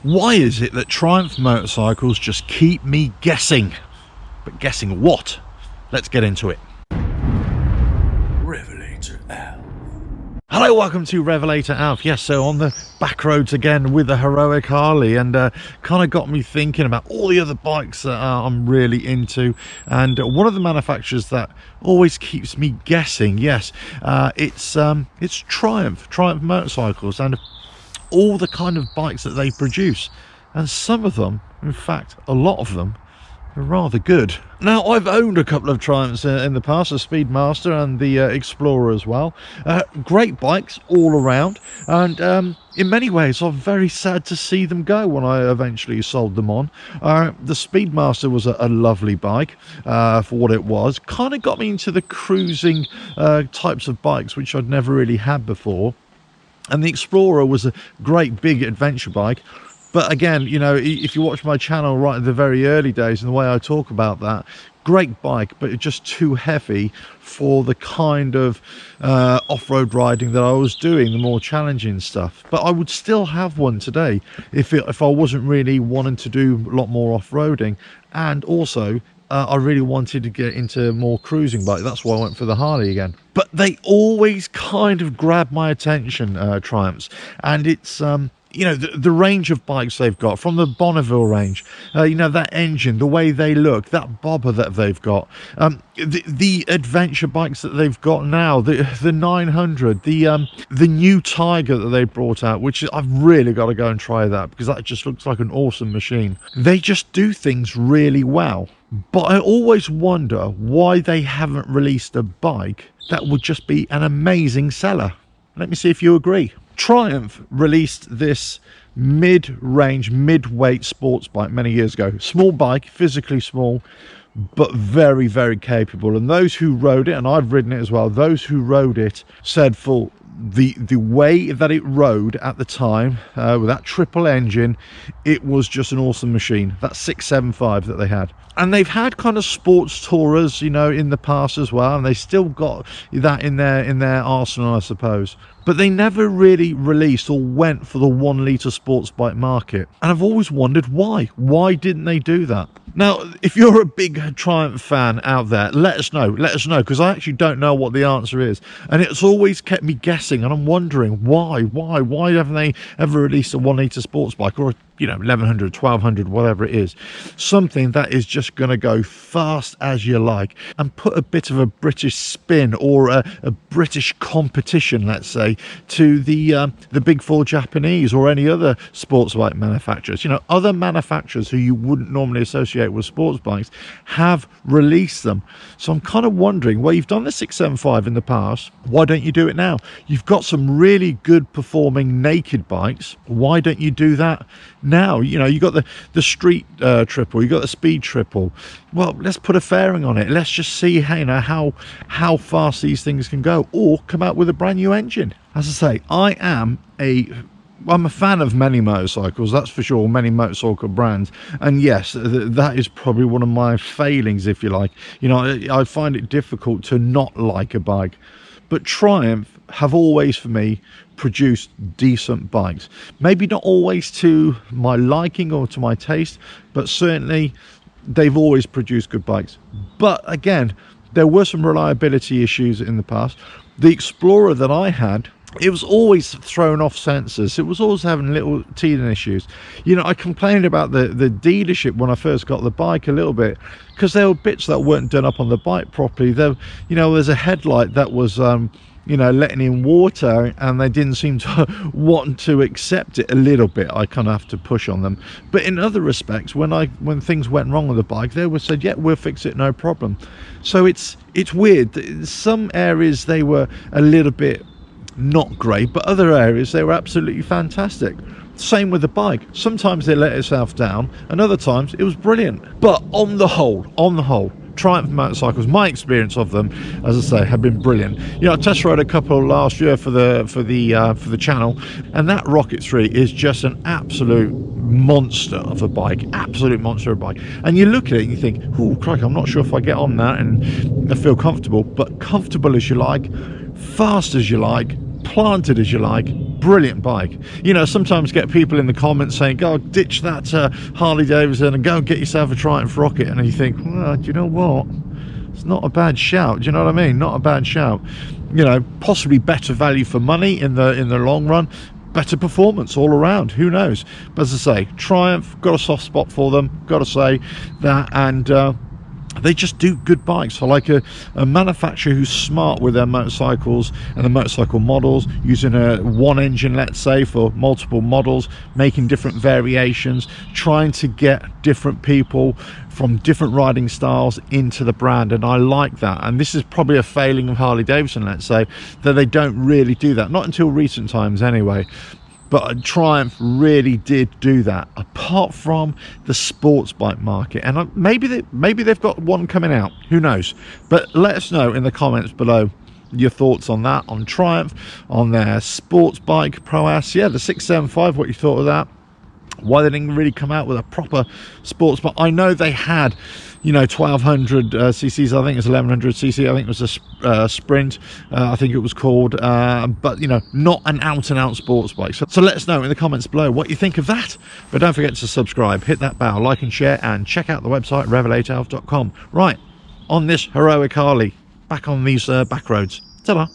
Why is it that Triumph motorcycles just keep me guessing? But guessing what? Let's get into it. RevelatorAlf. Hello, welcome to RevelatorAlf. Yes, so on the back roads again with the heroic Harley, and kind of got me thinking about all the other bikes that I'm really into. And one of the manufacturers that always keeps me guessing, yes, it's Triumph motorcycles, and all the kind of bikes that they produce, and some of them, in fact a lot of them, are rather good. Now, I've owned a couple of Triumphs in the past, the Speedmaster and the Explorer as well. Great bikes all around, and in many ways I'm very sad to see them go when I eventually sold them on. The Speedmaster was a lovely bike for what it was. Kind of got me into the cruising types of bikes, which I'd never really had before. And the Explorer was a great big adventure bike. But again, you know, if you watch my channel right in the very early days and the way I talk about that, great bike, but it's just too heavy for the kind of off-road riding that I was doing, the more challenging stuff. But I would still have one today if I wasn't really wanting to do a lot more off-roading. And also, I really wanted to get into more cruising bike. That's why I went for the Harley again. But they always kind of grab my attention, Triumphs, and it's you know, the range of bikes they've got, from the Bonneville range, you know, that engine, the way they look, that bobber that they've got, the adventure bikes that they've got now, the 900, the new Tiger that they brought out, which I've really got to go and try that, because that just looks like an awesome machine. They just do things really well. But I always wonder why they haven't released a bike that would just be an amazing seller. Let me see if you agree. Triumph released this mid-range, mid-weight sports bike many years ago. Small bike, physically small, but very, very capable. And those who rode it, and I've ridden it as well, those who rode it said for the way that it rode at the time, with that triple engine, it was just an awesome machine. That 675 that they had. And they've had kind of sports tourers, you know, in the past as well, and they still got that in their arsenal, I suppose. But they never really released or went for the 1 litre sports bike market. And I've always wondered why. Why didn't they do that? Now, if you're a big Triumph fan out there, let us know, because I actually don't know what the answer is. And it's always kept me guessing, and I'm wondering why haven't they ever released a 1 litre sports bike, or, you know, 1100, 1200, whatever it is, something that is just going to go fast as you like and put a bit of a British spin, or a British competition, let's say, to the big four Japanese or any other sports bike manufacturers. You know, other manufacturers who you wouldn't normally associate with sports bikes have released them. So I'm kind of wondering, well, you've done the 675 in the past, why don't you do it now? You've got some really good performing naked bikes, why don't you do that now? You know, you got the street triple, you got the speed triple. Well, let's put a fairing on it. Let's just see how, you know, how fast these things can go, or come out with a brand new engine. As I say, I'm a fan of many motorcycles, that's for sure, many motorcycle brands, and yes, that is probably one of my failings, if you like. You know, I find it difficult to not like a bike. But Triumph have always, for me, produced decent bikes. Maybe not always to my liking or to my taste, but certainly they've always produced good bikes. But again, there were some reliability issues in the past. The Explorer that I had, it was always thrown off sensors. It was always having little teething issues. You know, I complained about the dealership when I first got the bike a little bit, because there were bits that weren't done up on the bike properly. There, you know, there's a headlight that was you know, letting in water, and they didn't seem to want to accept it a little bit. I kind of have to push on them. But in other respects, when things went wrong with the bike, they were said, yeah, we'll fix it, no problem. So it's weird. Some areas they were a little bit not great, but other areas they were absolutely fantastic. Same with the bike. Sometimes they let itself down, and other times it was brilliant. But on the whole, Triumph motorcycles, my experience of them, as I say, have been brilliant. You know, I test rode a couple last year for the channel, and that Rocket 3 is just an absolute monster of a bike, absolute monster of a bike. And you look at it and you think, oh crikey, I'm not sure if I get on that and I feel comfortable. But comfortable as you like, fast as you like, planted as you like, brilliant bike. You know, sometimes get people in the comments saying, go ditch that Harley Davidson and go and get yourself a Triumph Rocket, and you think, well, do you know what, it's not a bad shout. Do you know what I mean? Not a bad shout. You know, possibly better value for money in the long run, better performance all around, who knows. But as I say, Triumph, got a soft spot for them, got to say that. And they just do good bikes. I like a manufacturer who's smart with their motorcycles and the motorcycle models, using one engine, let's say, for multiple models, making different variations, trying to get different people from different riding styles into the brand. And I like that. And this is probably a failing of Harley Davidson, let's say, that they don't really do that, not until recent times anyway. But Triumph really did do that, apart from the sports bike market. And maybe they've got one coming out, who knows. But let us know in the comments below your thoughts on that, on Triumph, on their sports bike prowess. Yeah, the 675, what you thought of that, why they didn't really come out with a proper sports bike. I know they had, you know, 1200 cc's, I think it's 1100 cc, I think it was a Sprint, I think it was called, but you know, not an out-and-out sports bike. So let us know in the comments below what you think of that. But don't forget to subscribe, hit that bell, like and share, and check out the website RevelatorAlf.com. Right, on this heroic Harley, back on these back roads. Ta-da.